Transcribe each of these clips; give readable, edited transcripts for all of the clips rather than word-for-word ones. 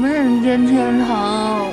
么人间天堂？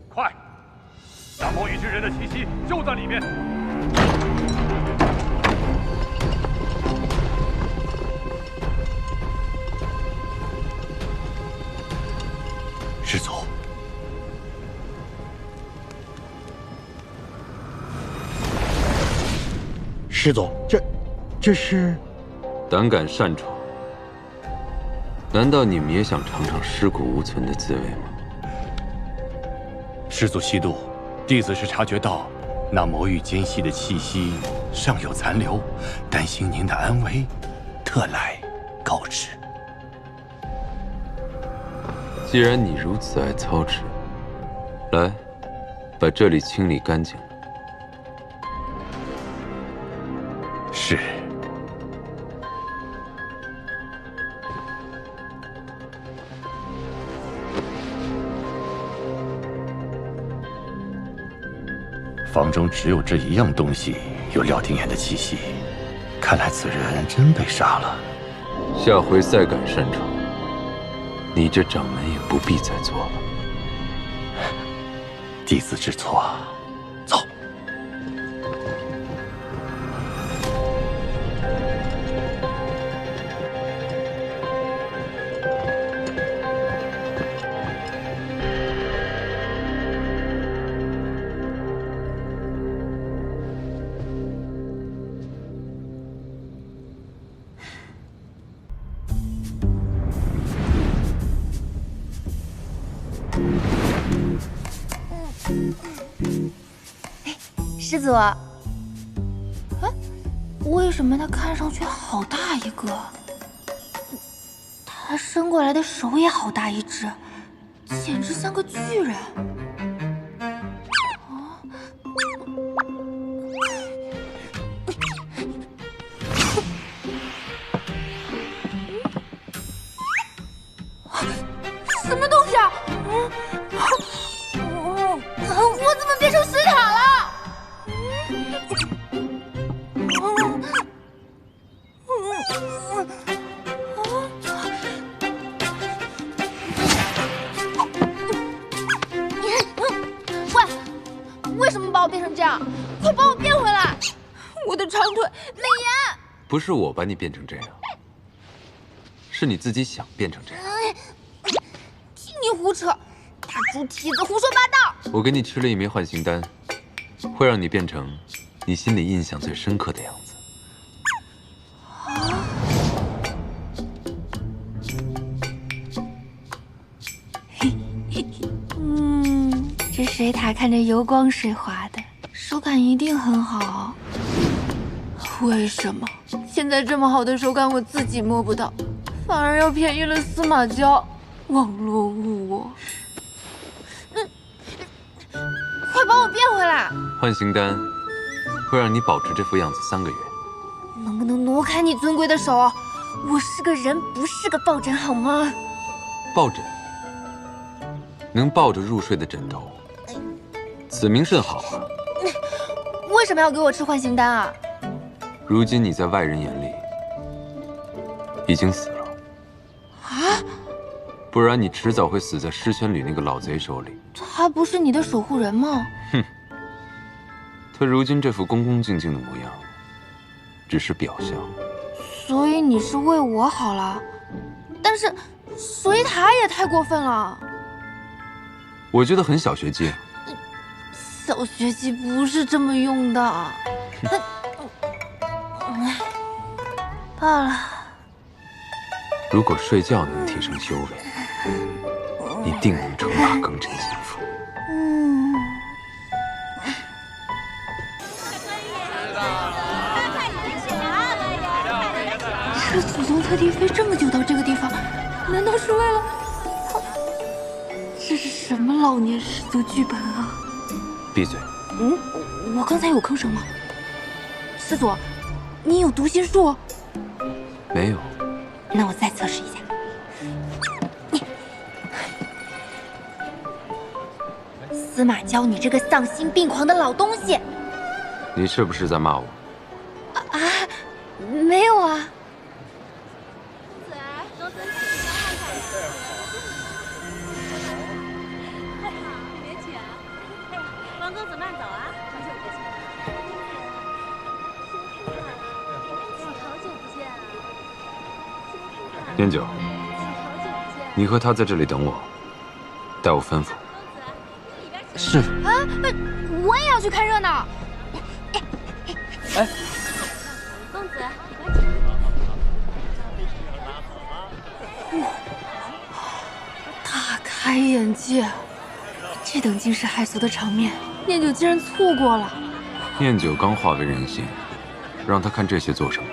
快！那魔语之人的气息就在里面。师祖，师祖，这是？胆敢擅闯，难道你们也想尝尝尸骨无存的滋味吗？ 师祖息怒，弟子是察觉到那魔域间隙的气息尚有残留，担心您的安危，特来告知。既然你如此爱操持，来，把这里清理干净。是。 房中只有这一样东西有廖廷衍的气息，看来此人真被杀了。下回再敢擅闯，你这掌门也不必再做了。弟子知错，走。师祖，为什么他看上去好大一个？他伸过来的手也好大一只，简直像个巨人。什么东西啊？我怎么变成水獭了？ 喂，为什么把我变成这样？快把我变回来！我的长腿，美颜。不是我把你变成这样，是你自己想变成这样。听你胡扯，大猪蹄子胡说八道！我给你吃了一枚唤醒丹，会让你变成你心里印象最深刻的样子。 这水塔看着油光水滑的，手感一定很好。为什么现在这么好的手感我自己摸不到，反而要便宜了司马娇？网络误我。快把我变回来！唤醒丹会让你保持这副样子3个月。能不能挪开你尊贵的手？我是个人，不是个抱枕，好吗？抱枕，能抱着入睡的枕头，此名甚好啊。为什么要给我吃换心丹啊？如今你在外人眼里已经死了啊！不然你迟早会死在诗轩里那个老贼手里。他不是你的守护人吗？哼，他如今这副恭恭敬敬的模样，只是表象。所以你是为我好了，但是水塔也太过分了。我觉得很小学鸡。小学鸡不是这么用的。罢了。如果睡觉能提升修为，你定能称霸庚辰金府。这祖宗特地飞这么久到这个地方，难道是为了？这是什么老年失足剧本啊！闭嘴！我刚才有吭声吗？师祖，你有读心术？没有。那我再测试一下。司马昭，你这个丧心病狂的老东西！你是不是在骂我？没有啊。燕九，你和他在这里等我，待我吩咐。是。啊，我也要去看热闹。哎，公子，大开眼界！这等惊世骇俗的场面，念九竟然错过了。念九刚化为人形，让他看这些做什么？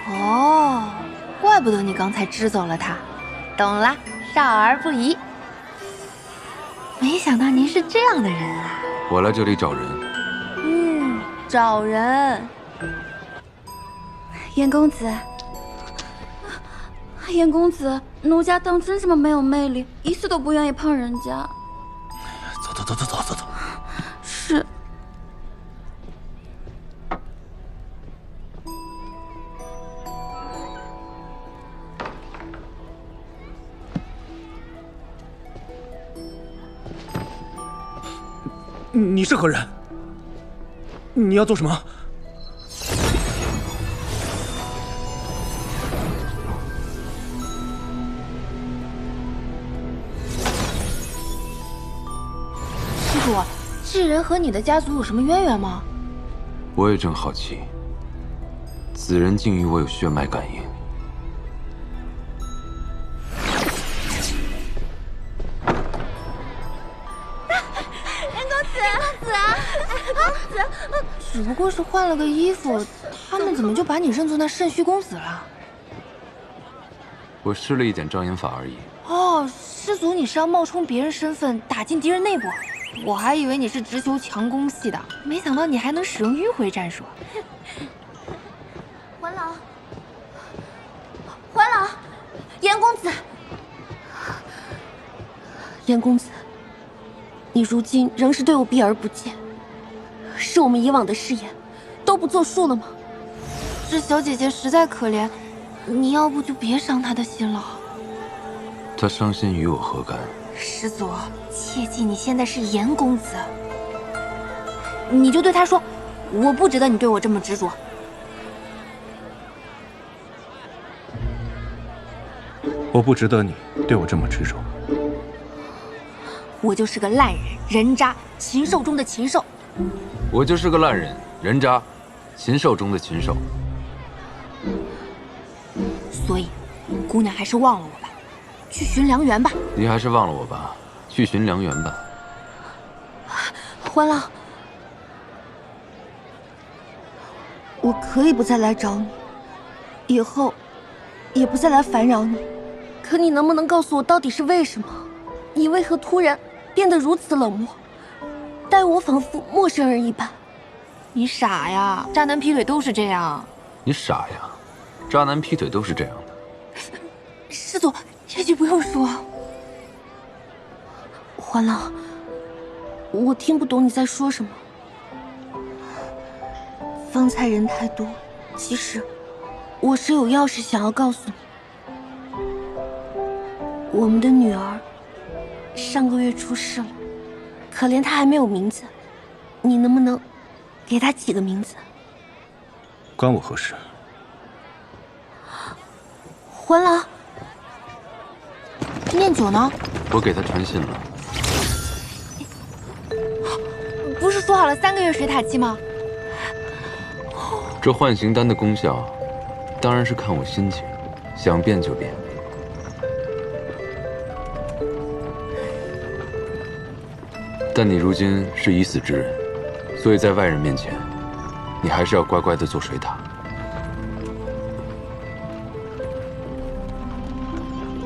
哦。怪不得你刚才支走了他，懂了，少儿不宜。没想到您是这样的人啊！我来这里找人。找人。严公子，严公子，奴家当真这么没有魅力，一次都不愿意碰人家？走。是。你是何人？你要做什么？师主，这人和你的家族有什么渊源吗？我也正好奇，此人竟与我有血脉感应。只不过是换了个衣服，他们怎么就把你认作那肾虚公子了？我施了一点障眼法而已。哦，师祖，你是要冒充别人身份打进敌人内部？我还以为你是直球强攻系的，没想到你还能使用迂回战术。还老，还老，严公子，严公子，你如今仍是对我避而不见。是我们以往的誓言都不作数了吗？这小姐姐实在可怜，你要不就别伤她的心了。她伤心与我何干？师祖，切记你现在是严公子，你就对她说，我不值得你对我这么执着。我不值得你对我这么执着。我就是个烂人、人渣、禽兽中的禽兽。我就是个烂人、人渣、禽兽中的禽兽。所以，姑娘还是忘了我吧，去寻良缘吧。你还是忘了我吧，去寻良缘吧。还老，我可以不再来找你，以后也不再来烦扰你。可你能不能告诉我，到底是为什么？你为何突然变得如此冷漠，待我仿佛陌生人一般？你傻呀，渣男劈腿都是这样。你傻呀，渣男劈腿都是这样的。又说。环郎，我听不懂你在说什么。方才人太多，其实我是有要事想要告诉你。我们的女儿上个月出世了，可怜她还没有名字，你能不能给她起个名字？关我何事？环郎，念九呢？我给他传信了。不是说好了3个月水塔期吗？这唤醒丹的功效，当然是看我心情，想变就变。但你如今是已死之人，所以在外人面前，你还是要乖乖的做水塔。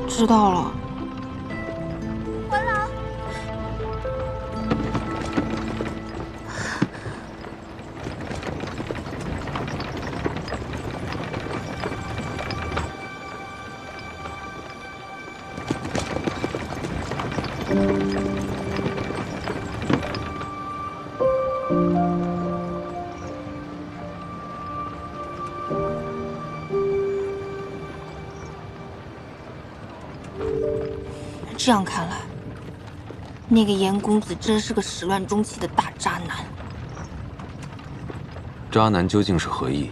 知道了。这样看来，那个严公子真是个始乱终弃的大渣男。渣男究竟是何意？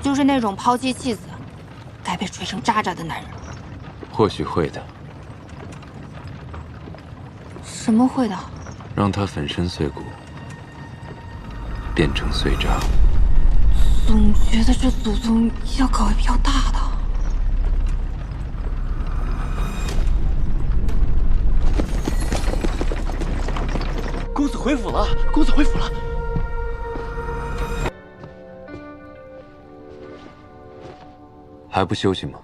就是那种抛妻弃子、该被锤成渣渣的男人。或许会的。什么会的？让他粉身碎骨，变成碎渣。总觉得这祖宗要搞一票大的。公子回府了，公子回府了。还不休息吗？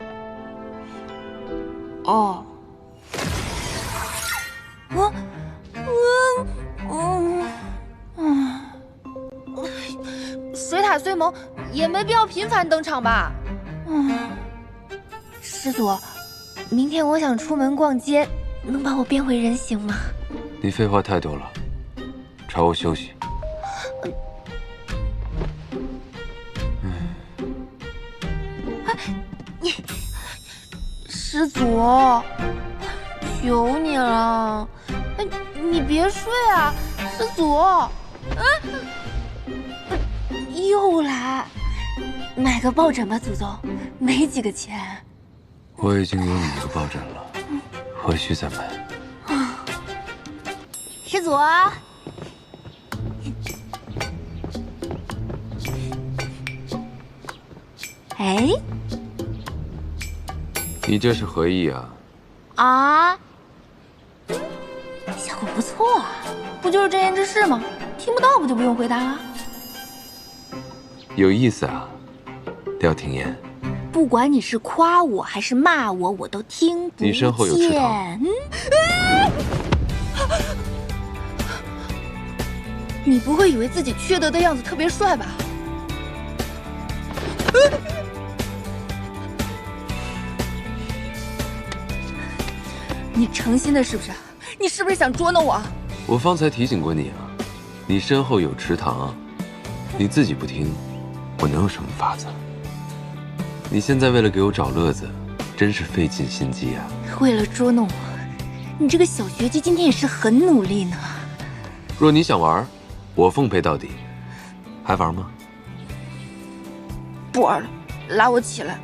哦。水塔虽萌，也没必要频繁登场吧？师祖，明天我想出门逛街，能把我变回人形吗？你废话太多了，朝我休息。师祖，求你了，你别睡啊，师祖。又来，买个抱枕吧，祖宗，没几个钱。我已经有你一个抱枕了，何须再买？师祖，哎，你这是何意啊？啊，效果不错啊，不就是真言之事吗？听不到不就不用回答了？有意思啊，廖廷言。不管你是夸我还是骂我，我都听不见。你身后有池塘。你不会以为自己缺德的样子特别帅吧？你诚心的是不是？你是不是想捉弄我？我方才提醒过你啊，你身后有池塘，你自己不听，我能有什么法子？你现在为了给我找乐子，真是费尽心机啊！为了捉弄我，你这个小学鸡今天也是很努力呢。若你想玩，我奉陪到底，还玩吗？不玩了，拉我起来。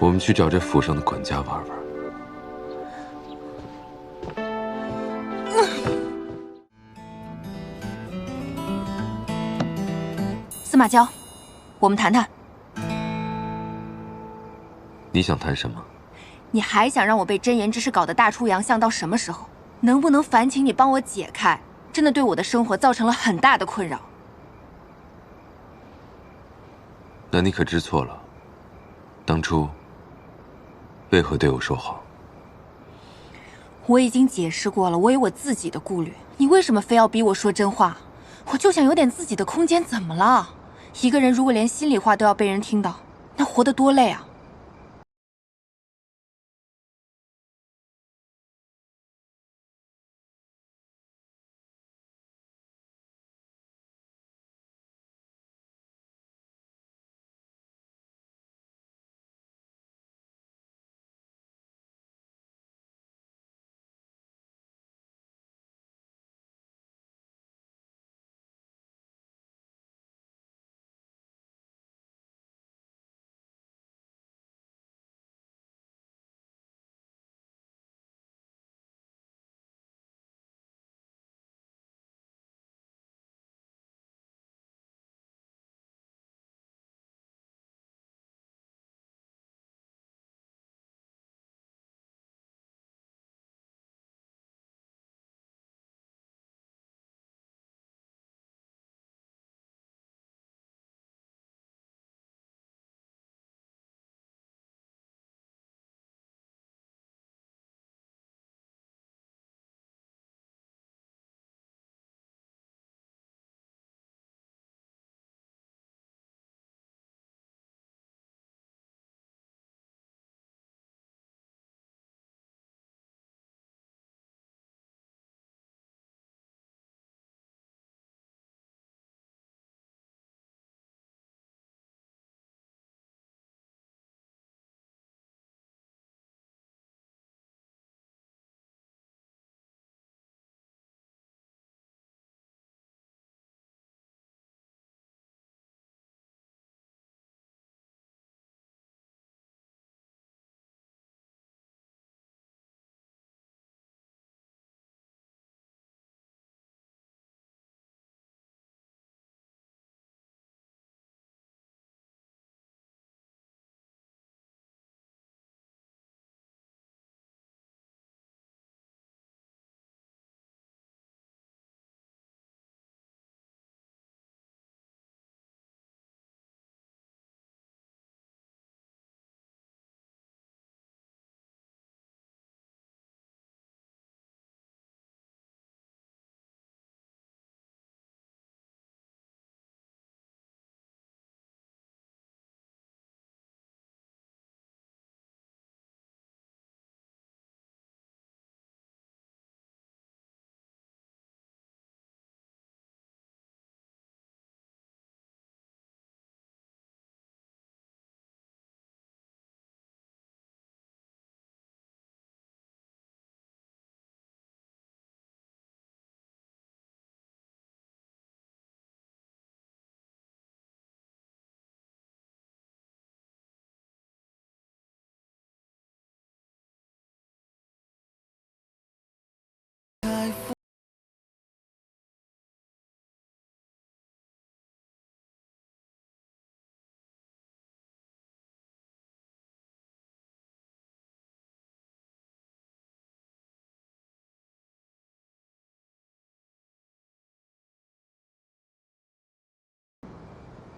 我们去找这府上的管家玩玩。司马交，我们谈谈。你想谈什么？你还想让我被真言之事搞得大出洋相到什么时候？能不能烦请你帮我解开？真的对我的生活造成了很大的困扰。那你可知错了？当初为何对我说好？我已经解释过了，我有我自己的顾虑。你为什么非要逼我说真话？我就想有点自己的空间，怎么了？一个人如果连心里话都要被人听到，那活得多累啊！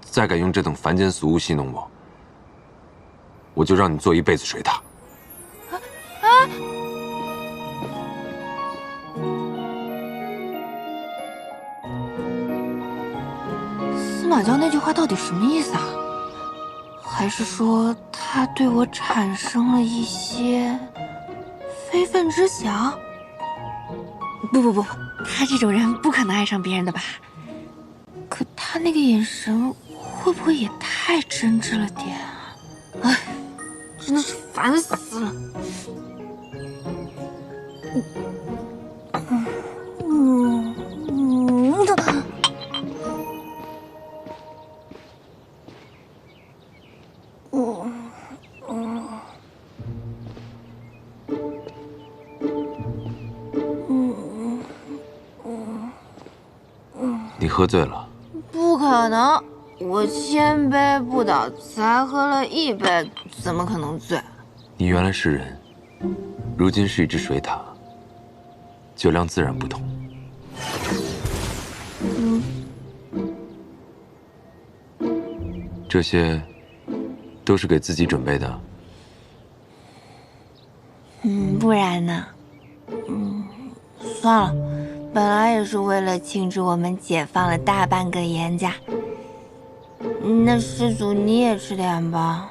再敢用这等凡间俗物戏弄我，我就让你做一辈子水獭。司马娇那句话到底什么意思啊？还是说他对我产生了一些非分之想？不，他这种人不可能爱上别人的吧？可他那个眼神会不会也太真挚了点啊？哎，真的是烦死了。你喝醉了？不可能，我千杯不倒，才喝了1杯，怎么可能醉？你原来是人，如今是一只水獭，酒量自然不同。这些都是给自己准备的。不然呢？算了，本来也是为了庆祝我们解放了大半个严家。那师祖你也吃点吧。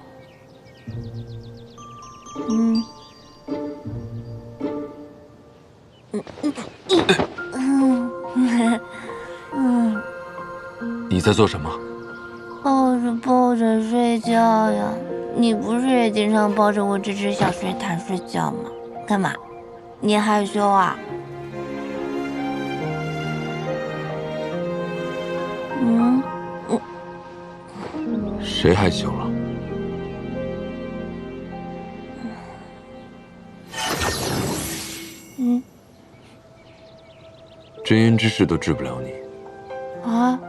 你在做什么？抱着睡觉呀。你不是也经常抱着我这只小水獭睡觉吗？干嘛？你害羞啊？谁害羞了？真阴之事都治不了你。啊？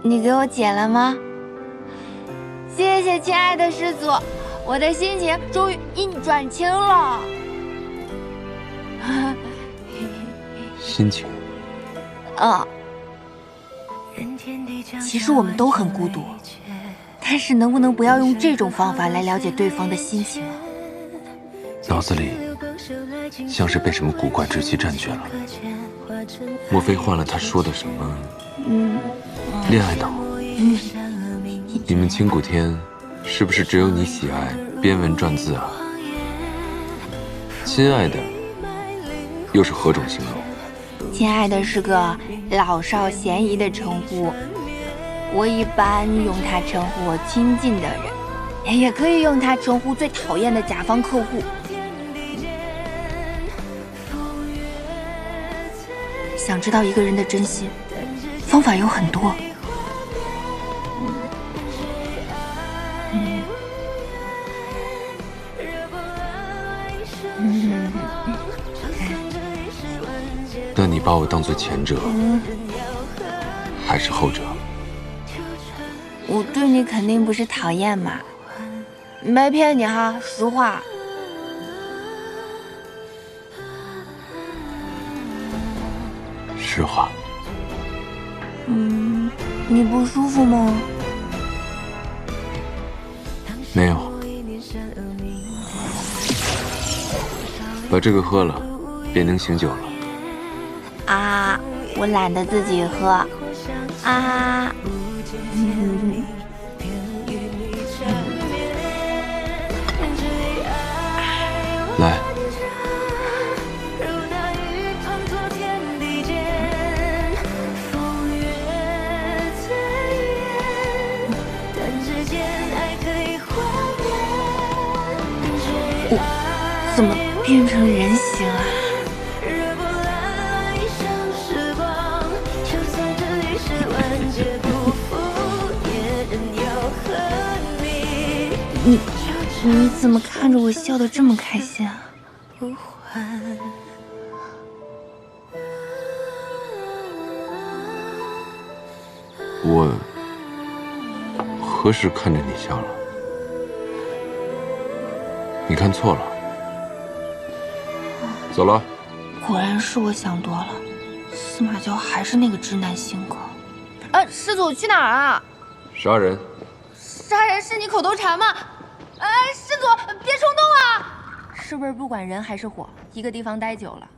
你给我解了吗？谢谢亲爱的师祖，我的心情终于一转晴了。心情？其实我们都很孤独，但是能不能不要用这种方法来了解对方的心情啊？脑子里像是被什么古怪之气占据了。莫非换了他说的什么恋爱脑？你们清谷天是不是只有你喜爱编文撰字啊？亲爱的又是何种形容？亲爱的是个老少咸宜的称呼，我一般用它称呼我亲近的人，也可以用它称呼最讨厌的甲方客户。想知道一个人的真心，方法有很多。那你把我当作前者，还是后者？我对你肯定不是讨厌嘛，没骗你哈，实话。实话。你不舒服吗？没有。把这个喝了，便能醒酒了。啊，我懒得自己喝。啊。来。怎么变成人形啊？你怎么看着我笑得这么开心啊？我何时看着你笑了？你看错了。走了。果然是我想多了，司马娇还是那个直男性格。师祖去哪儿啊？杀人。杀人是你口头禅吗？师祖别冲动啊！是不是不管人还是火，一个地方待久了，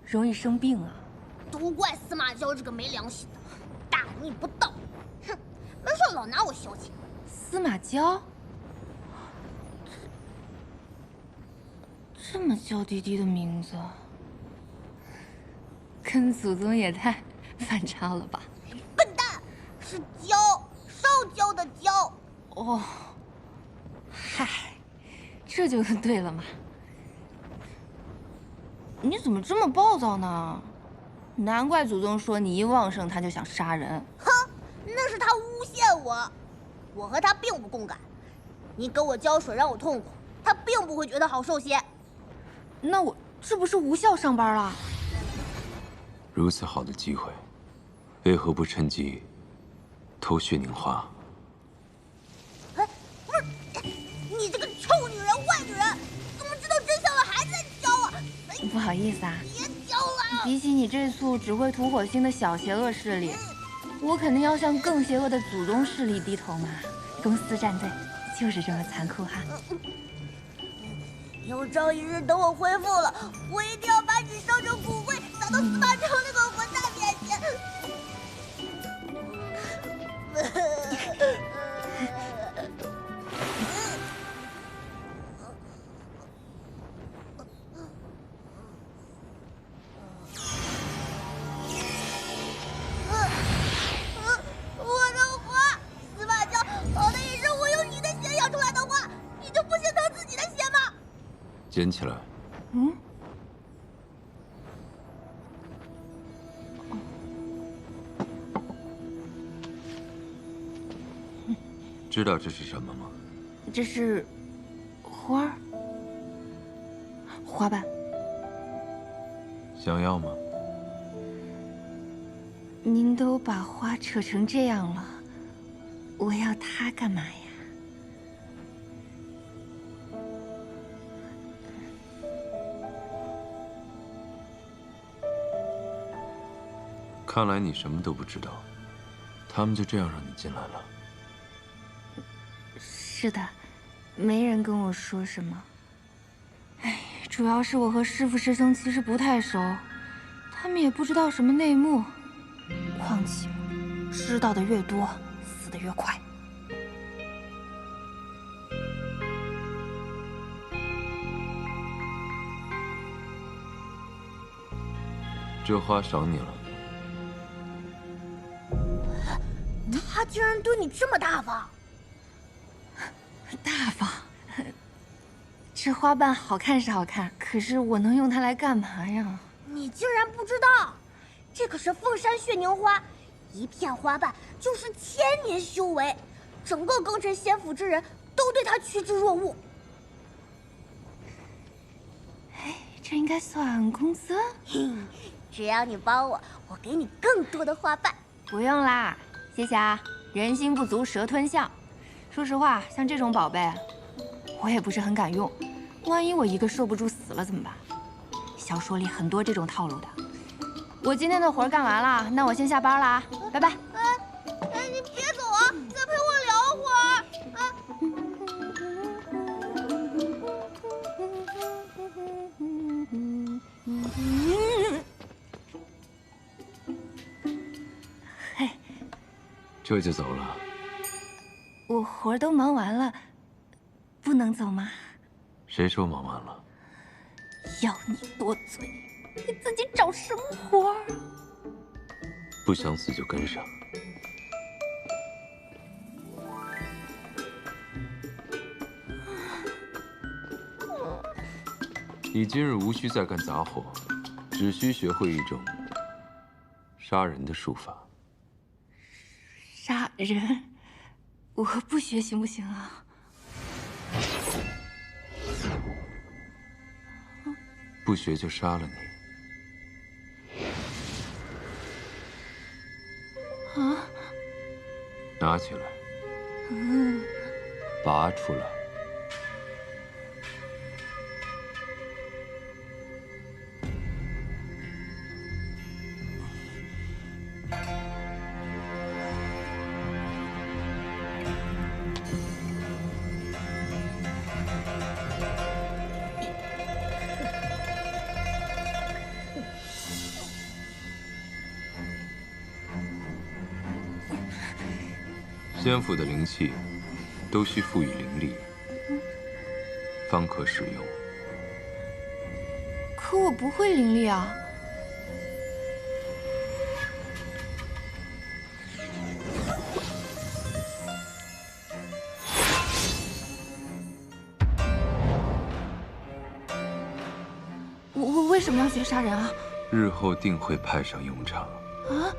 容易生病啊？都怪司马娇这个没良心的，大逆不道！哼，没事老拿我消遣。司马娇，这么娇滴滴的名字，跟祖宗也太反差了吧？笨蛋，是娇，烧焦的焦。哦，嗨，这就对了嘛。你怎么这么暴躁呢？难怪祖宗说你一旺盛他就想杀人。哼，那是他诬陷我，我和他并不共感。你给我浇水让我痛苦，他并不会觉得好受些。那我这不是无效上班了？如此好的机会，为何不趁机偷薛宁花？哎，不是，你这个臭女人、坏女人！不好意思啊。别教了！比起你这簇只会屠火星的小邪恶势力，我肯定要向更邪恶的祖宗势力低头嘛。公司战队就是这么残酷哈。有朝一日等我恢复了，我一定要把你烧成骨灰，撒到司马昭那个混蛋面前。我的花，司马昭，好的也是我用你的血养出来的花，你就不心疼自己的血吗？捡起来。知道这是什么吗？这是花儿，花瓣。想要吗？您都把花扯成这样了，我要它干嘛呀？看来你什么都不知道，他们就这样让你进来了。是的，没人跟我说什么。哎，主要是我和师父师兄其实不太熟，他们也不知道什么内幕。况且，知道的越多，死得越快。这花赏你了。他竟然对你这么大方！大方。这花瓣好看是好看，可是我能用它来干嘛呀？你竟然不知道，这可是凤山血凝花，一片花瓣就是1000年修为，整个庚辰仙府之人都对它趋之若鹜。哎，这应该算工资。只要你帮我，我给你更多的花瓣。不用啦，谢谢啊。人心不足蛇吞象。说实话，像这种宝贝，我也不是很敢用。万一我一个受不住死了怎么办？小说里很多这种套路的。我今天的活干完了，那我先下班了啊，拜拜。你别走啊，再陪我聊会儿。嘿，这就走了？我活都忙完了，不能走吗？谁说忙完了？要你多嘴，你自己找什么活儿？不想死就跟上。你今日无需再干杂活，只需学会一种杀人的术法。杀人？我不学行不行啊？不学就杀了你。啊！拿起来。拔出来。仙府的灵气都需赋予灵力，方可使用。可我不会灵力啊！我为什么要学杀人啊？日后定会派上用场。啊！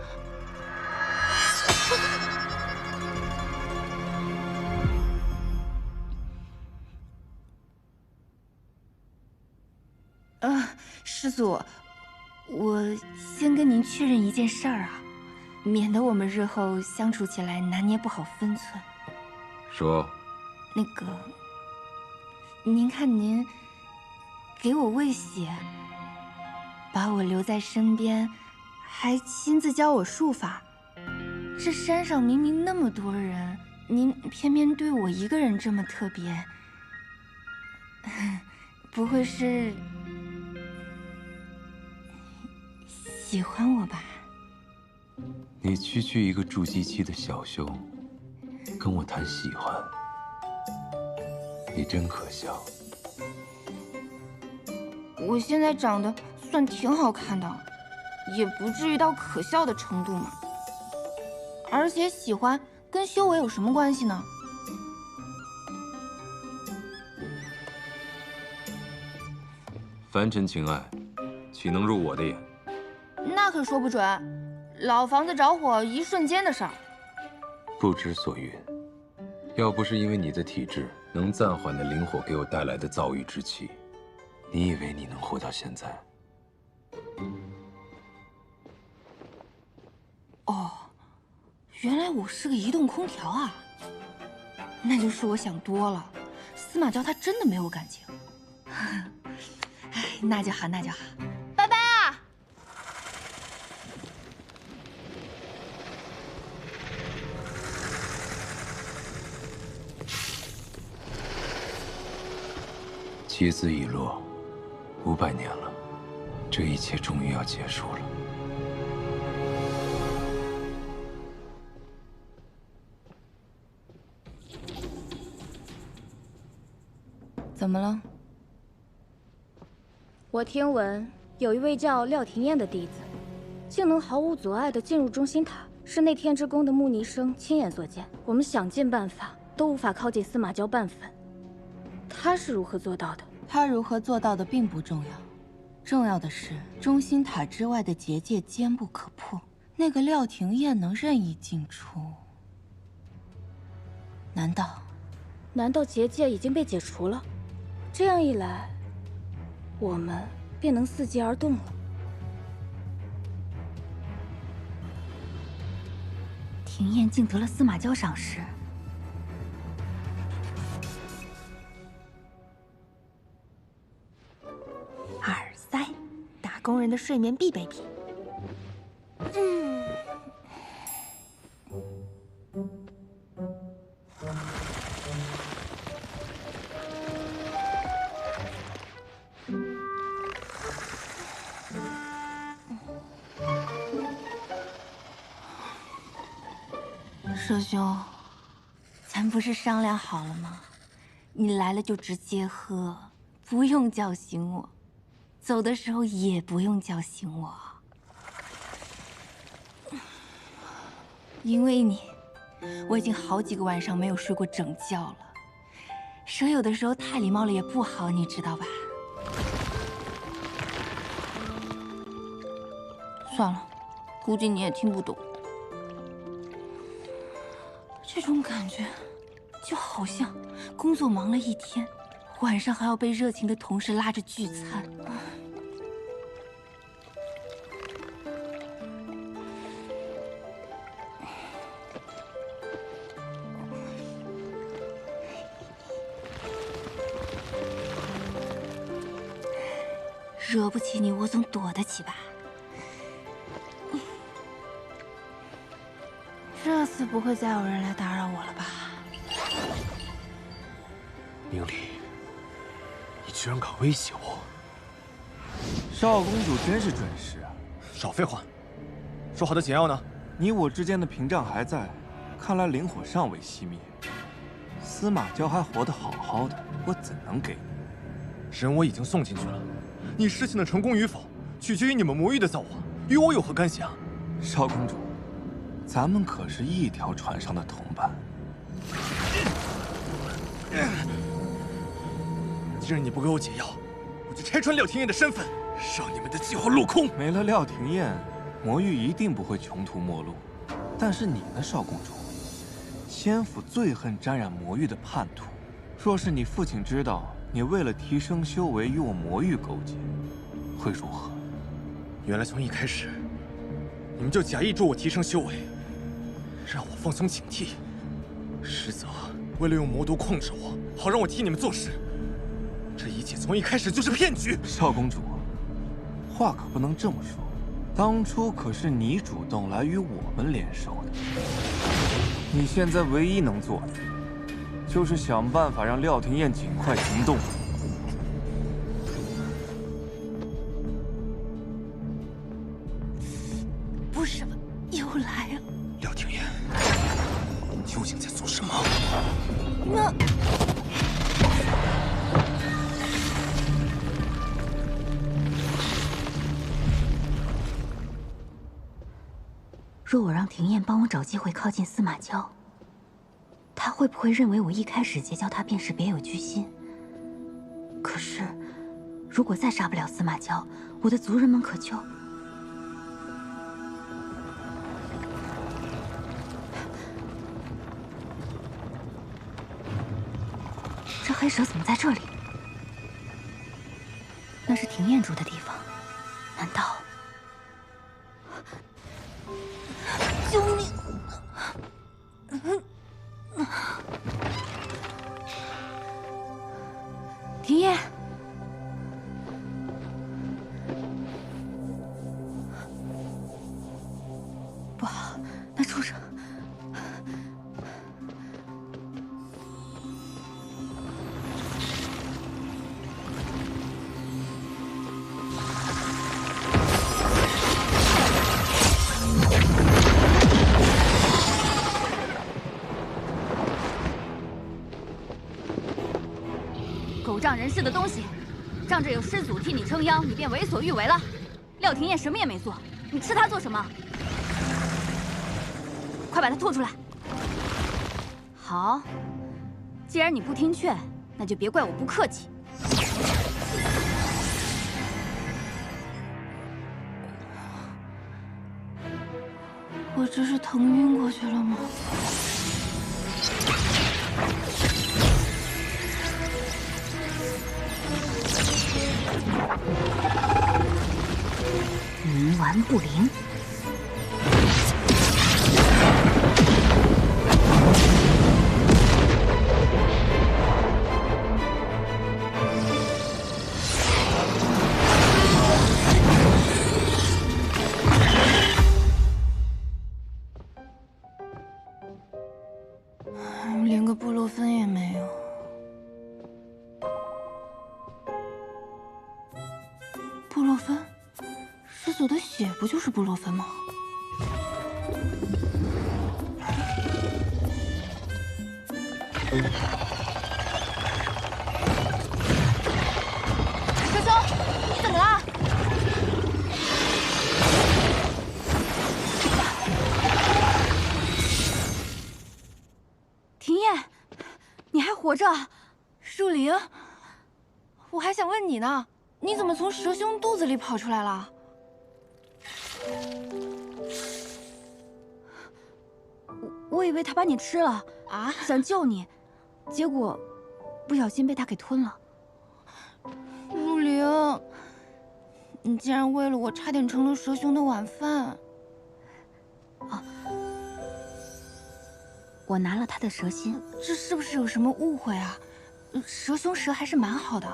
师祖，我先跟您确认一件事儿啊，免得我们日后相处起来拿捏不好分寸。说。那个，您看您给我喂血，把我留在身边，还亲自教我术法。这山上明明那么多人，您偏偏对我一个人这么特别，不会是喜欢我吧？你区区一个筑基期的小修，跟我谈喜欢，你真可笑。我现在长得算挺好看的，也不至于到可笑的程度嘛。而且喜欢跟修为有什么关系呢？凡尘情爱，岂能入我的眼？那可说不准，老房子着火一瞬间的事儿。不知所云。要不是因为你的体质能暂缓的灵火给我带来的躁郁之气，你以为你能活到现在？哦，原来我是个移动空调啊！那就是我想多了，司马娇她真的没有感情。哎，那就好，那就好。拜拜啊！棋子已落，500年了，这一切终于要结束了。怎么了？我听闻有一位叫廖廷彦的弟子，竟能毫无阻碍地进入中心塔，是那天之宫的木尼生亲眼所见。我们想尽办法都无法靠近司马娇半分。他是如何做到的？他如何做到的并不重要，重要的是中心塔之外的结界坚不可破。那个廖廷彦能任意进出，难道结界已经被解除了？这样一来，我们便能伺机而动了。廷彦竟得了司马娇赏识。耳塞，打工人的睡眠必备品。师兄，咱不是商量好了吗？你来了就直接喝，不用叫醒我，走的时候也不用叫醒我。因为你，我已经好几个晚上没有睡过整觉了。蛇有的时候太礼貌了也不好，你知道吧？算了，估计你也听不懂。这种感觉，就好像工作忙了一天，晚上还要被热情的同事拉着聚餐。惹不起你，我总躲得起吧？这次不会再有人来打扰我了吧？明丽，你居然敢威胁我！少公主真是准时啊！少废话，说好的解药呢？你我之间的屏障还在，看来灵火尚未熄灭。司马娇还活得好好的，我怎能给你？人我已经送进去了，你事情的成功与否，取决于你们魔域的造化，与我有何干系啊？少公主，咱们可是一条船上的同伴。既然你不给我解药，我就拆穿廖廷彦的身份，让你们的计划落空。没了廖廷彦，魔域一定不会穷途末路。但是你呢，少公主？先父最恨沾染魔域的叛徒，若是你父亲知道你为了提升修为与我魔域勾结，会如何？原来从一开始，你们就假意助我提升修为，让我放松警惕，实则为了用魔毒控制我，好让我替你们做事。这一切从一开始就是骗局。少公主，话可不能这么说。当初可是你主动来与我们联手的。你现在唯一能做的，就是想办法让廖廷彦尽快行动。不是吧，又来了！廖廷彦，你究竟在做什么？那……若我让廷彦帮我找机会靠近司马娇，他会不会认为我一开始结交他便是别有居心？可是，如果再杀不了司马娇，我的族人们可就……这黑蛇怎么在这里？那是廷彦住的地方，难道……救命！廷彦，不好，那畜生！狗仗人势的东西，仗着有师祖替你撑腰，你便为所欲为了。廖廷彦什么也没做，你吃他做什么？快把他吐出来！好，既然你不听劝，那就别怪我不客气。我这是疼晕过去了吗？冥顽不灵。连个布洛芬也没有。布洛芬？师祖的血不就是布洛芬吗？师兄，你怎么了？廷彦，你还活着？树灵，我还想问你呢，你怎么从蛇兄肚子里跑出来了？我以为他把你吃了啊，想救你，结果不小心被他给吞了。陆灵，你竟然为了我差点成了蛇兄的晚饭。啊，我拿了他的蛇心，这是不是有什么误会啊？蛇兄蛇还是蛮好的。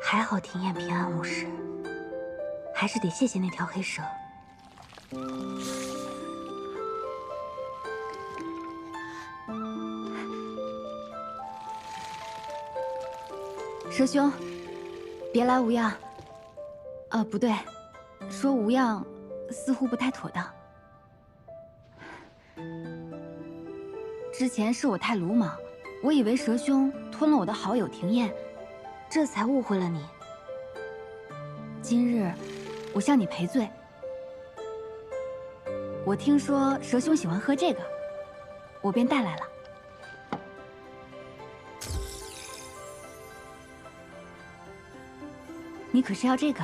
还好廷彦平安无事，还是得谢谢那条黑蛇。蛇兄，别来无恙。不对，说无恙似乎不太妥当。之前是我太鲁莽，我以为蛇兄吞了我的好友廷彦，这才误会了你。今日我向你赔罪。我听说蛇兄喜欢喝这个，我便带来了。你可是要这个？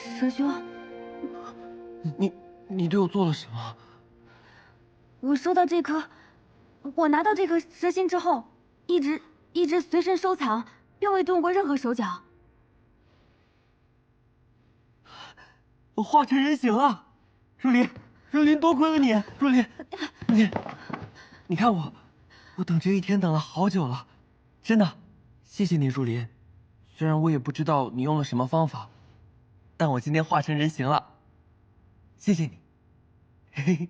蛇兄，你对我做了什么？我收到这颗，我拿到这颗蛇心之后，一直随身收藏，并未动过任何手脚。我化成人形了，若琳，多亏了你，若琳，你看我等这一天等了好久了，真的，谢谢你，若琳。虽然我也不知道你用了什么方法，但我今天化成人形了，谢谢你。嘿嘿。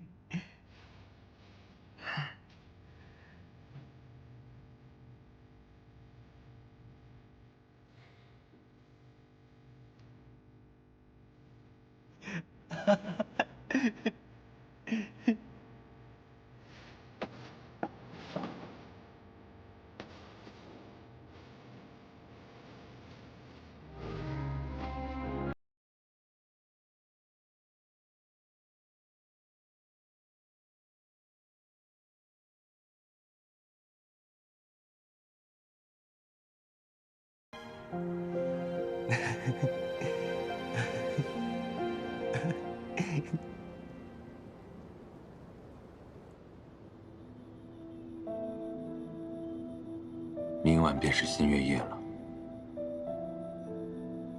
明晚便是新月夜了，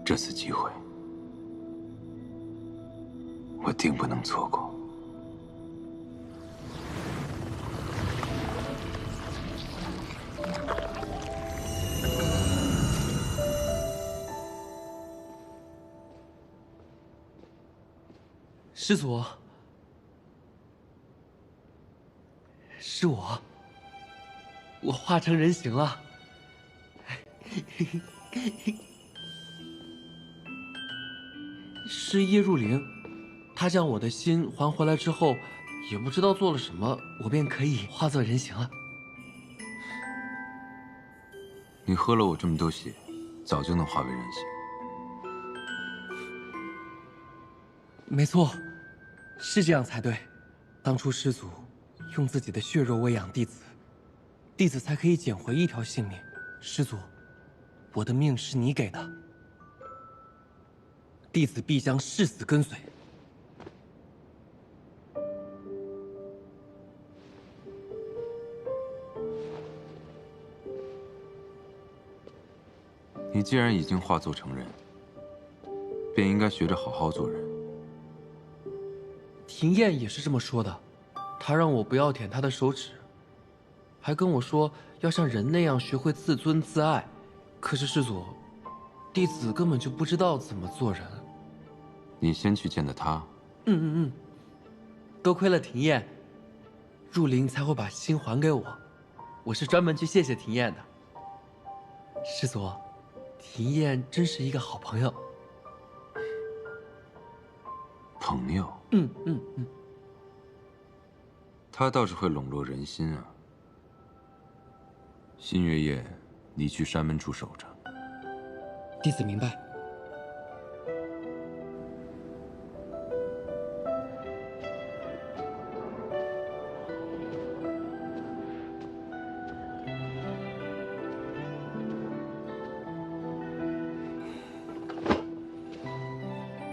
这次机会我定不能错过。师祖，是我化成人形了。是叶入灵，他将我的心还回来之后，也不知道做了什么，我便可以化作人形了。你喝了我这么多血，早就能化为人形。没错，是这样才对。当初师祖用自己的血肉喂养弟子，弟子才可以捡回一条性命。师祖，我的命是你给的，弟子必将誓死跟随。你既然已经化作成人，便应该学着好好做人。庭燕也是这么说的，她让我不要舔她的手指，还跟我说要像人那样学会自尊自爱。可是师祖，弟子根本就不知道怎么做人。你先去见的他。多亏了庭燕，入灵才会把心还给我。我是专门去谢谢庭燕的。师祖，庭燕真是一个好朋友。朋友。他倒是会笼络人心啊。新月夜，你去山门处守着。弟子明白。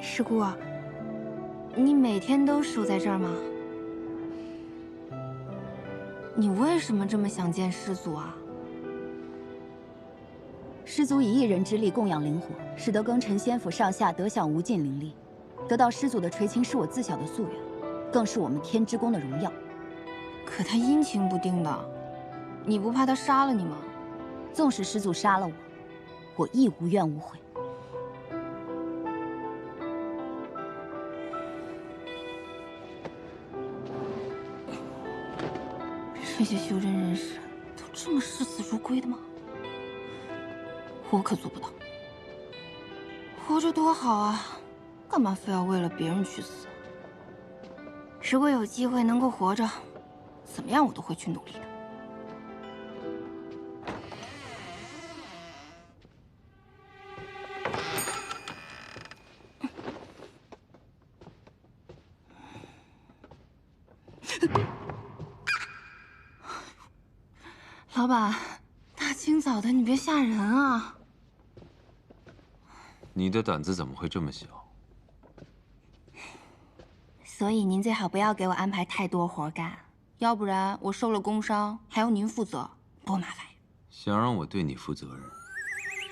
师姑，你每天都守在这儿吗？你为什么这么想见师祖啊？师祖以一人之力供养灵火，使得庚辰仙府上下得享无尽灵力。得到师祖的垂青是我自小的夙愿，更是我们天之宫的荣耀。可他阴晴不定的，你不怕他杀了你吗？纵使师祖杀了我，我亦无怨无悔。这些修真人士都这么视死如归的吗？我可做不到。活着多好啊，干嘛非要为了别人去死？如果有机会能够活着，怎么样我都会去努力的。老板，大清早的，你别吓人啊！你的胆子怎么会这么小？所以您最好不要给我安排太多活干，要不然我受了工伤还要您负责，多麻烦呀！想让我对你负责任，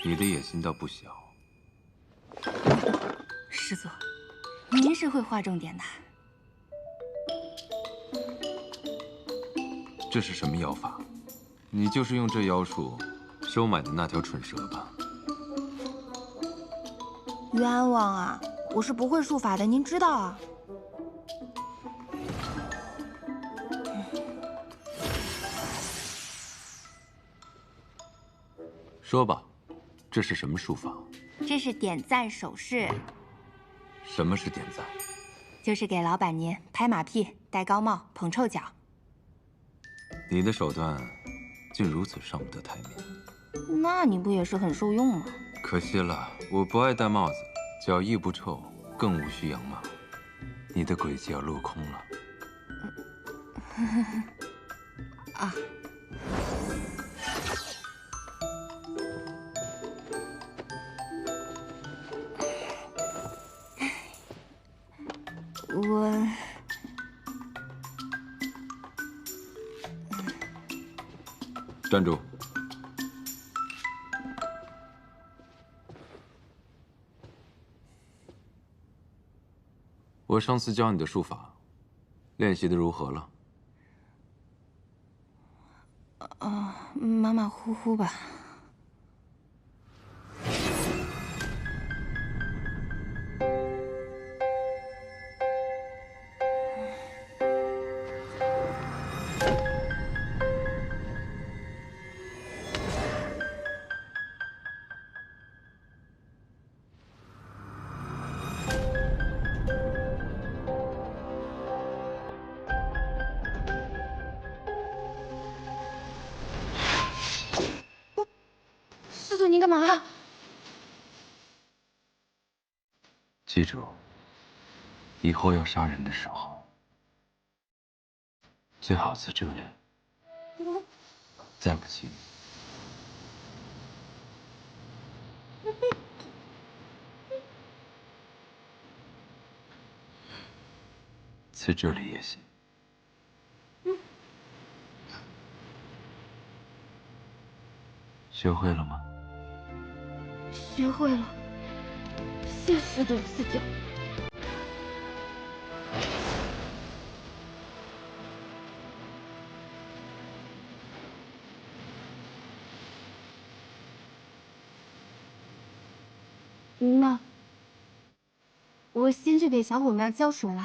你的野心倒不小。师祖，您是会划重点的。这是什么妖法？你就是用这妖术收买的那条蠢蛇吧？冤枉啊！我是不会术法的，您知道啊。说吧，这是什么术法？这是点赞手势。什么是点赞？就是给老板您拍马屁、戴高帽、捧臭脚。你的手段竟如此上不得台面。那你不也是很受用吗？可惜了，我不爱戴帽子，脚亦不臭，更无需养马。你的诡计要落空了。啊。我站住！我上次教你的术法，练习的如何了？马马虎虎吧。师祖，你干嘛？记住，以后要杀人的时候，最好自证人。再不济，在这里也行。学会了吗？学会了，谢师祖赐教。那我先去给小伙伴浇水了。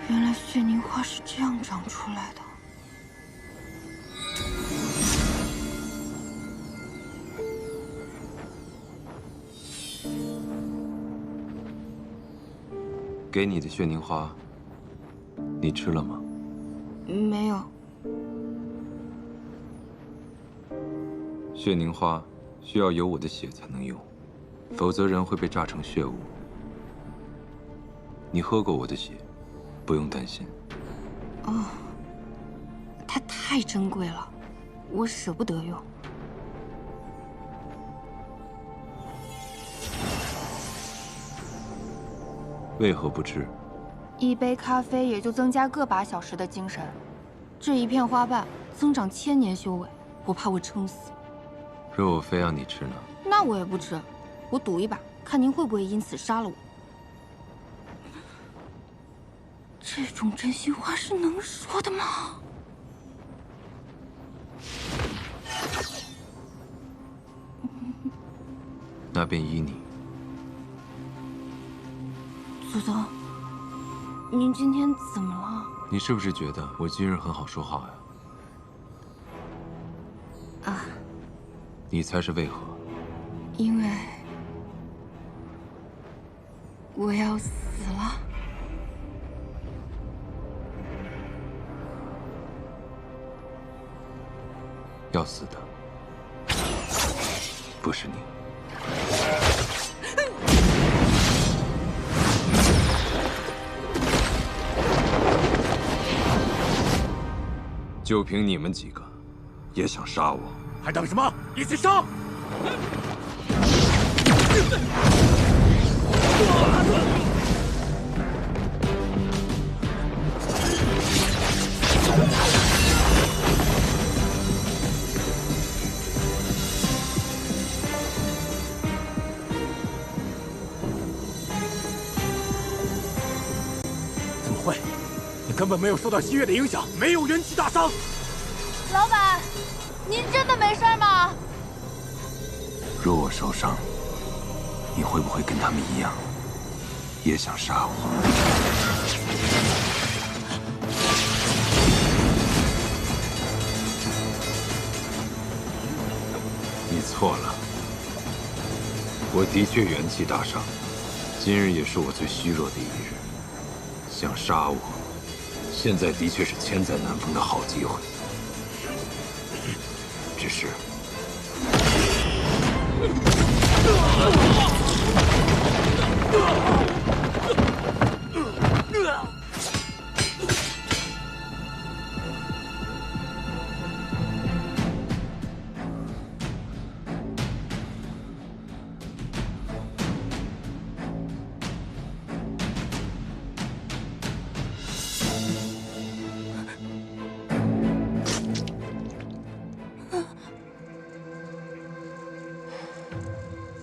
原来血凝花是这样长出来的。给你的血凝花，你吃了吗？没有。血凝花需要有我的血才能用，否则人会被榨成血雾。你喝过我的血，不用担心。哦，它太珍贵了，我舍不得用。为何不吃？一杯咖啡也就增加个把小时的精神，这一片花瓣增长1000年修为，我怕我撑死。若我非要你吃呢？那我也不吃，我赌一把，看您会不会因此杀了我。这种真心话是能说的吗？那便依你。祖宗，您今天怎么了？你是不是觉得我军人很好说话呀？啊，你猜是为何？因为我要死了。要死的不是你。就凭你们几个，也想杀我？还等什么？一起杀！怎么会？你根本没有受到西月的影响，没有元气大伤。老板，您真的没事吗？若我受伤，你会不会跟他们一样，也想杀我？你错了，我的确元气大伤，今日也是我最虚弱的一日。想杀我，现在的确是千载难逢的好机会。只是，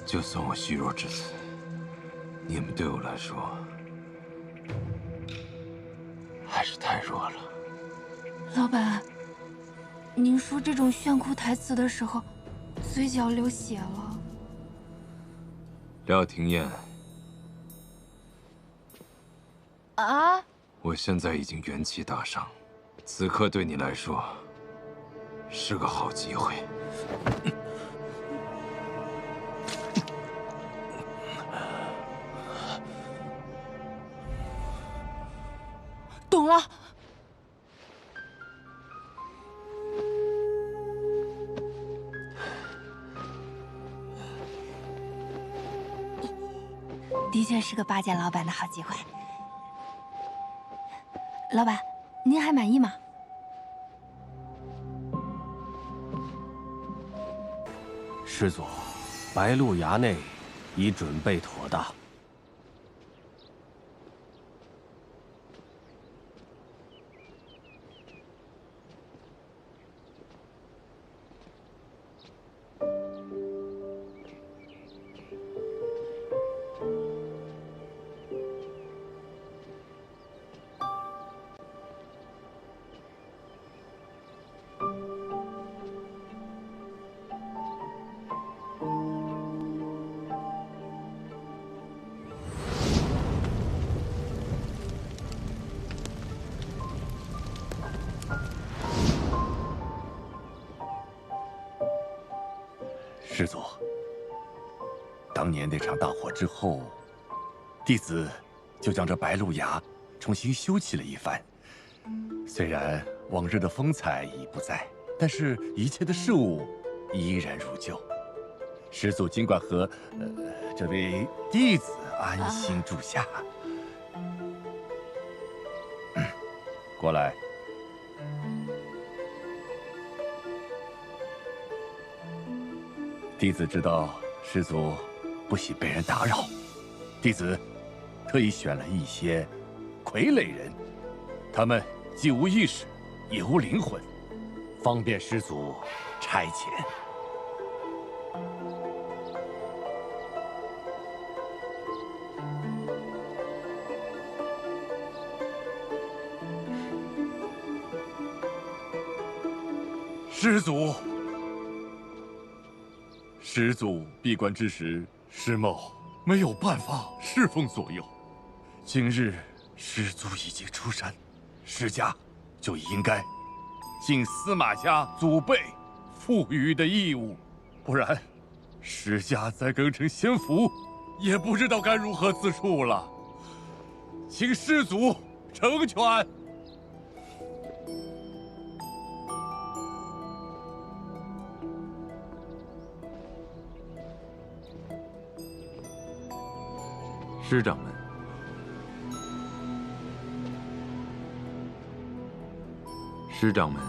就算我虚弱至此，你们对我来说还是太弱了。老板，您说这种炫酷台词的时候，嘴角流血了。廖廷艳，啊？我现在已经元气大伤，此刻对你来说是个好机会。懂了。的确是个巴结老板的好机会。老板，您还满意吗？师祖，白鹿崖内已准备妥当。师祖，当年那场大火之后，弟子就将这白鹿崖重新修葺了一番。虽然往日的风采已不在，但是一切的事物依然如旧。师祖尽管和这位弟子安心住下。过来。弟子知道师祖不喜被人打扰，弟子特意选了一些傀儡人，他们既无意识，也无灵魂，方便师祖差遣。师祖，师祖闭关之时，师某没有办法侍奉左右。今日师祖已经出山，师家就应该尽司马家祖辈赋予的义务，不然师家再更成仙府，也不知道该如何自处了。请师祖成全。师掌门，师掌门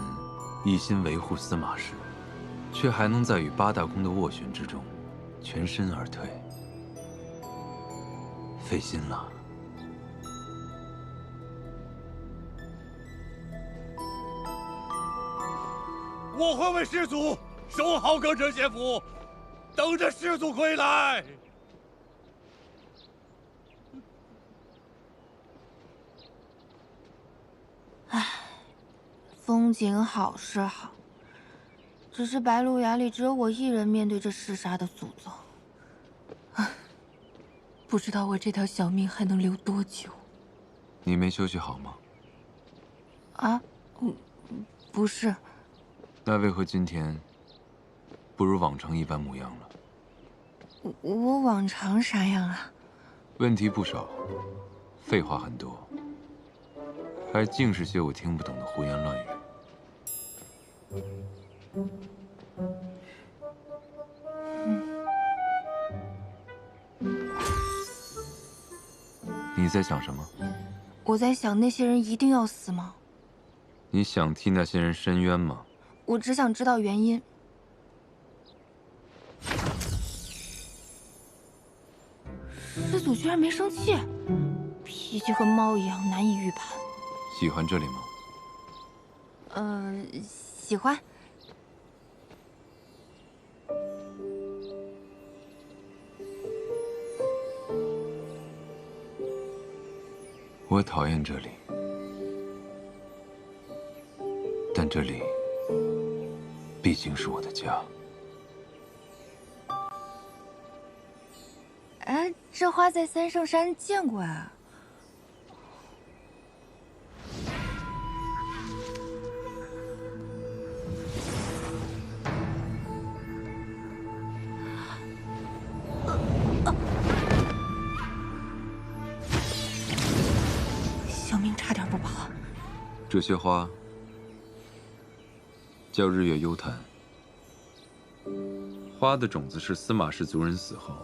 一心维护司马氏，却还能在与八大宫的斡旋之中全身而退，费心了。我会为师祖守好更城仙府，等着师祖归来。风景好是好，只是白鹿崖里只有我一人面对这嗜杀的诅咒。不知道我这条小命还能留多久。你没休息好吗？啊，不是。那为何今天不如往常一般模样了？我往常啥样啊？问题不少，废话很多，还尽是些我听不懂的胡言乱语。你在想什么？我在想，那些人一定要死吗？你想替那些人伸冤吗？我只想知道原因。师祖居然没生气，脾气和猫一样难以预判。喜欢这里吗？喜欢。我讨厌这里，但这里毕竟是我的家。哎，这花在三圣山见过啊。小命差点不保。这些花叫日月幽檀，花的种子是司马氏族人死后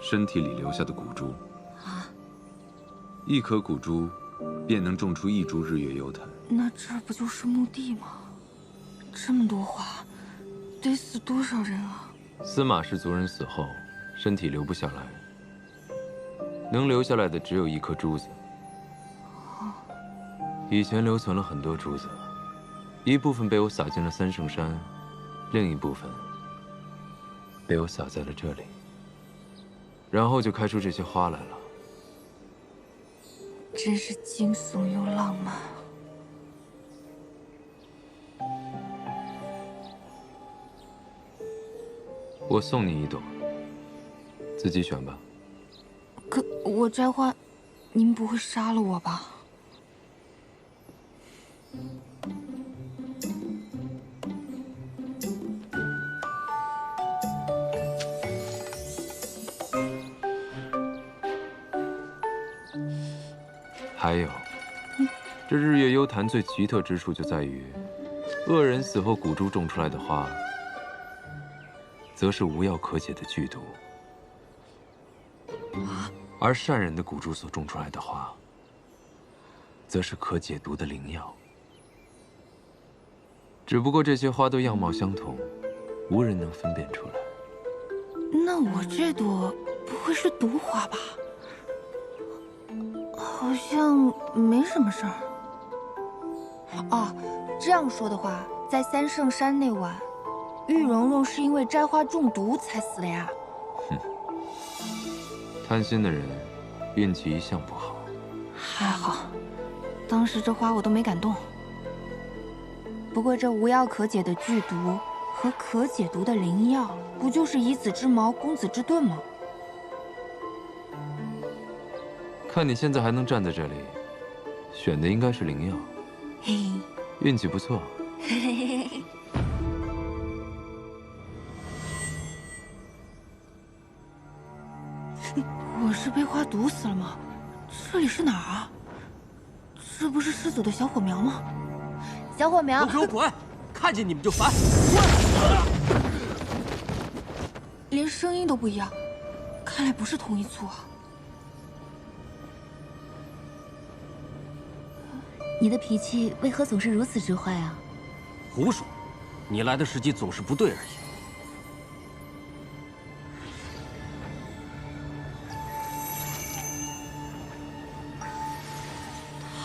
身体里留下的骨珠。啊！一颗骨珠便能种出一株日月幽檀。那这不就是墓地吗？这么多花，得死多少人啊？司马氏族人死后，身体留不下来，能留下来的只有一颗珠子。以前留存了很多珠子，一部分被我撒进了三圣山，另一部分被我撒在了这里，然后就开出这些花来了。真是惊悚又浪漫。我送你一朵，自己选吧。可我摘花，您不会杀了我吧？还有，这日月幽檀最奇特之处就在于，恶人死后骨珠种出来的花，则是无药可解的剧毒，而善人的骨珠所种出来的花，则是可解毒的灵药。只不过这些花都样貌相同，无人能分辨出来。那我这朵不会是毒花吧？好像没什么事儿。哦，这样说的话，在三圣山那晚，玉蓉蓉是因为摘花中毒才死的呀。哼，贪心的人运气一向不好。还好，当时这花我都没敢动。不过这无药可解的剧毒和可解毒的灵药，不就是以子之矛攻子之盾吗？看你现在还能站在这里，选的应该是灵药，嘿，运气不错。嘿嘿嘿嘿。我是被花毒死了吗？这里是哪儿啊？这不是师祖的小火苗吗？小火苗，都给我滚！看见你们就烦。连声音都不一样，看来不是同一族啊。你的脾气为何总是如此之坏啊？胡说，你来的时机总是不对而已。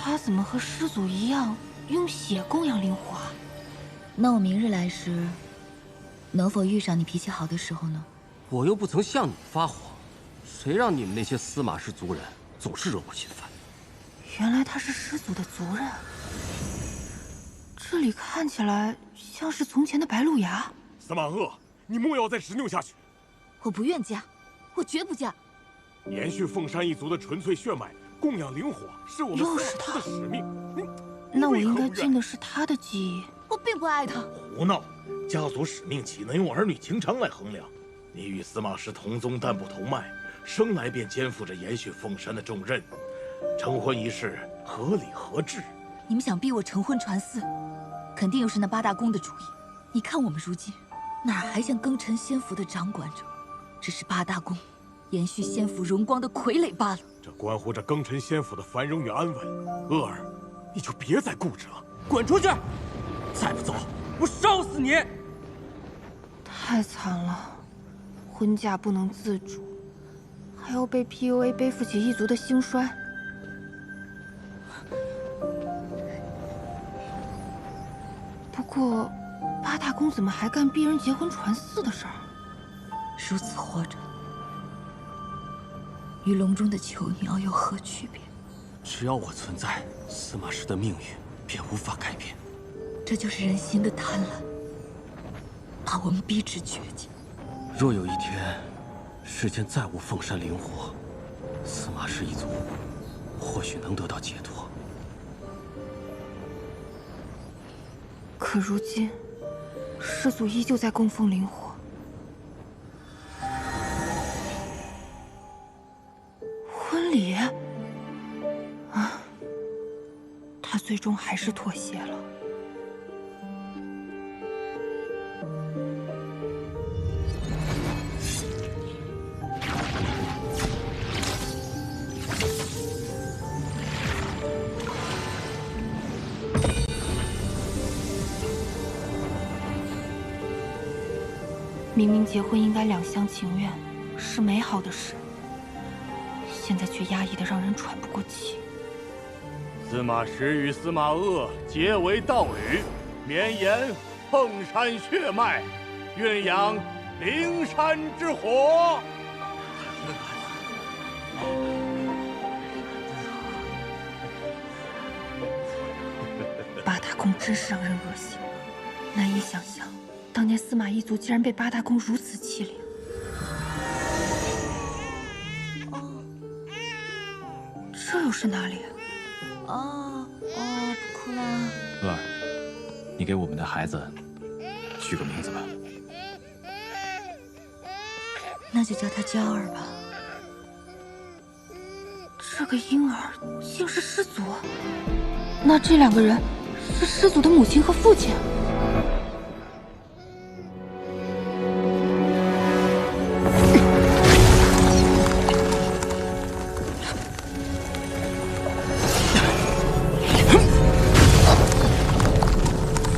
他怎么和师祖一样用血供养灵火啊？那我明日来时，能否遇上你脾气好的时候呢？我又不曾向你发火，谁让你们那些司马氏族人总是惹我心烦？原来他是师祖的族人。这里看起来像是从前的白鹿崖。司马鄂，你莫要再执拗下去。我不愿嫁，我绝不嫁。延续凤山一族的纯粹血脉，供养灵火，是我们司马氏的使命。那我应该尽的是他的记忆。我并不爱他。胡闹！家族使命岂能用儿女情长来衡量？你与司马氏同宗但不同脉，生来便肩负着延续凤山的重任。成婚一事合理合智。你们想逼我成婚传嗣，肯定又是那八大公的主意。你看我们如今，哪还像庚辰仙府的掌管者，只是八大公延续仙府荣光的傀儡罢了。这关乎着庚辰仙府的繁荣与安稳。鄂儿，你就别再固执了，滚出去！再不走，我烧死你！太惨了，婚嫁不能自主，还要被 PUA 背负起一族的兴衰。不过，八大公怎么还干逼人结婚传嗣的事儿？如此活着，与笼中的囚鸟有何区别？只要我存在，司马氏的命运便无法改变。这就是人心的贪婪，把我们逼至绝境。若有一天，世间再无凤山灵火，司马氏一族或许能得到解脱。可如今，师祖依旧在供奉灵火。婚礼？啊，他最终还是妥协了。明明结婚应该两厢情愿，是美好的事，现在却压抑得让人喘不过气。司马石与司马鄂结为道侣，绵延凤山血脉，鸳鸯灵山之火。八大公真是让人恶心，难以想象。当年司马一族竟然被八大公如此欺凌。这又是哪里？不哭啦。鄂儿，你给我们的孩子取个名字吧。那就叫他娇儿吧。这个婴儿竟是师祖，那这两个人是师祖的母亲和父亲。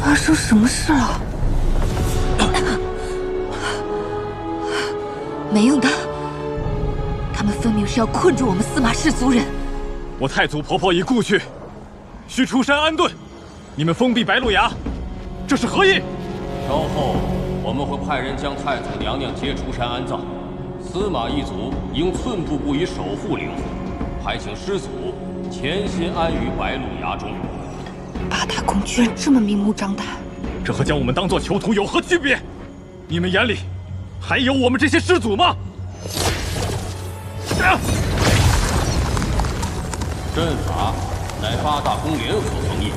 发生什么事了？没用的，他们分明是要困住我们司马氏族人。我太祖婆婆已故去，需出山安顿，你们封闭白鹿崖，这是何意？稍后我们会派人将太祖娘娘接出山安葬，司马一族应寸步不移守护灵火，还请师祖潜心安于白鹿崖中。八大公居然这么明目张胆！这和将我们当做囚徒有何区别？你们眼里还有我们这些师祖吗？阵法乃8大宫联合封印，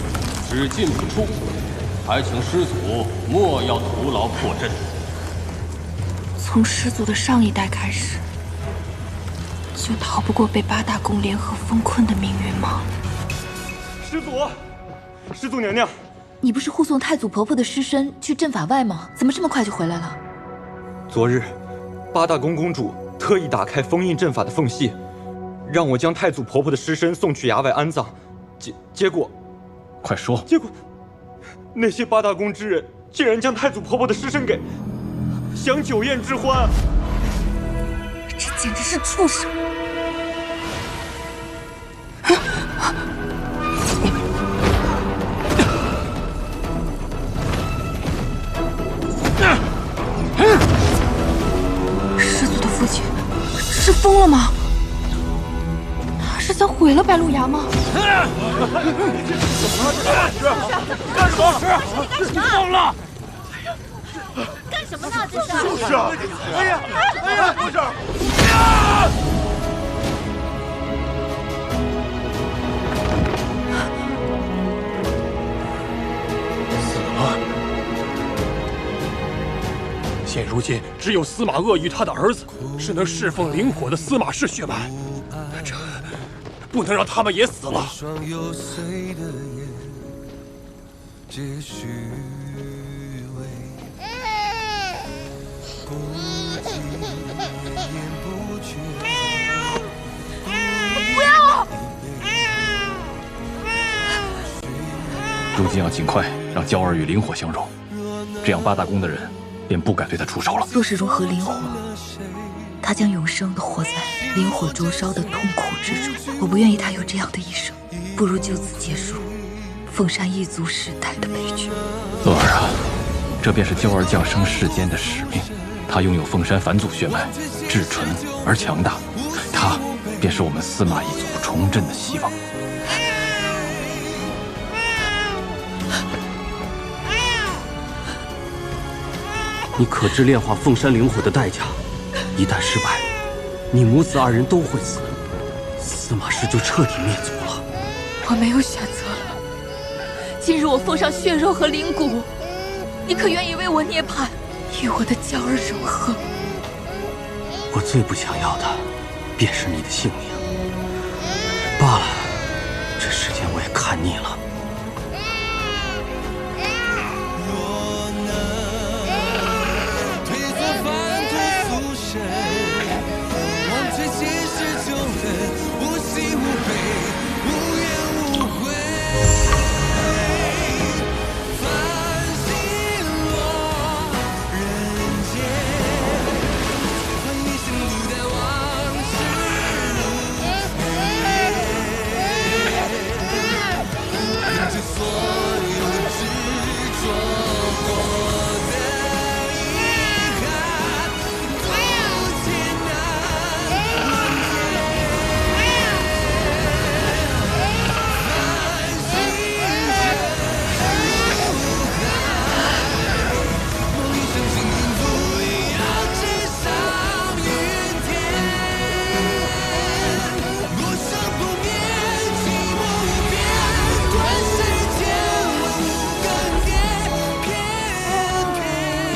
只进不出，还请师祖莫要徒劳破阵。从师祖的上一代开始，就逃不过被8大宫联合封困的命运吗？师祖娘娘，你不是护送太祖婆婆的尸身去阵法外吗？怎么这么快就回来了？昨日8大宫公主特意打开封印阵法的缝隙，让我将太祖婆婆的尸身送去衙外安葬。结果，快说！结果，那些8大宫之人竟然将太祖婆婆的尸身给享酒宴之欢。这简直是畜生！师祖的父亲是疯了吗？他是想毁了白鹿崖吗？干什么？疯了！干什么呢？这是！就是啊！哎呀，不是！死了。现如今，只有司马鄂与他的儿子是能侍奉灵火的司马氏血脉，这不能让他们也死了。不要！如今要尽快让娇儿与灵火相融，这样8大宫的人便不敢对他出手了。若是融合灵火，他将永生的活在灵火灼烧的痛苦之中。我不愿意他有这样的一生，不如就此结束凤山一族世代的悲剧。鄂儿啊，这便是娇儿降生世间的使命。她拥有凤山返祖血脉，至纯而强大，她便是我们司马一族重振的希望。你可知炼化凤山灵火的代价？一旦失败，你母子2人都会死，司马氏就彻底灭族了。我没有选择了。今日我奉上血肉和灵骨，你可愿意为我涅槃，与我的娇儿融合？我最不想要的，便是你的性命。罢了，这世间我也看腻了。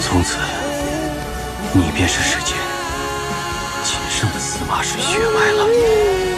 从此，你便是世间仅剩的司马氏血脉了。